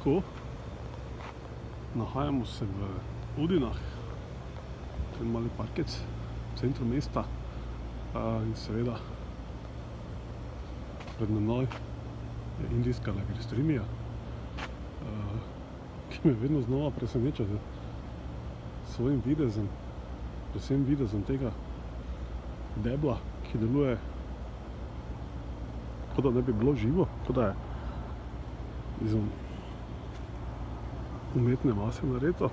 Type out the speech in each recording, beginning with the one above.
Tako, nahajamo se v Udinah, to je mali parkec v centru mesta in seveda pred menoj je indijska lageristronomija, ki me vedno znova preseneča z svojim videzem, predvsem videzem tega debla, ki deluje kot da ne bi bilo živo, kot da je iz umetne mase nareto.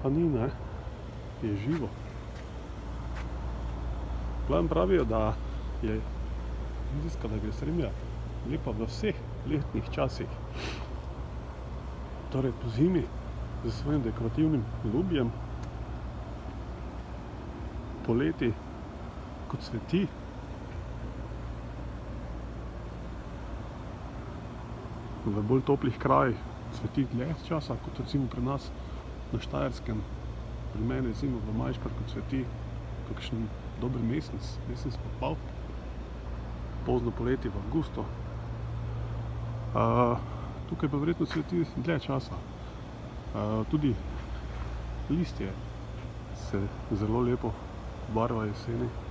Pa ni, ne, je živo. Glavno pravijo, da je indijska lageristronomija lepa v vseh letnih časih. Torej po zimi z svojim dekorativnim lubjem, poleti kot cveti, v bolj toplih krajih cveti dlje časa, kot recimo pri nas na Štajerskem, pri meni recimo v Majšperku cveti kakšen dober mesec pa pol, pozno poleti v avgustu. Tukaj pa verjetno cveti dlje časa. Tudi listje se zelo lepo barva jeseni.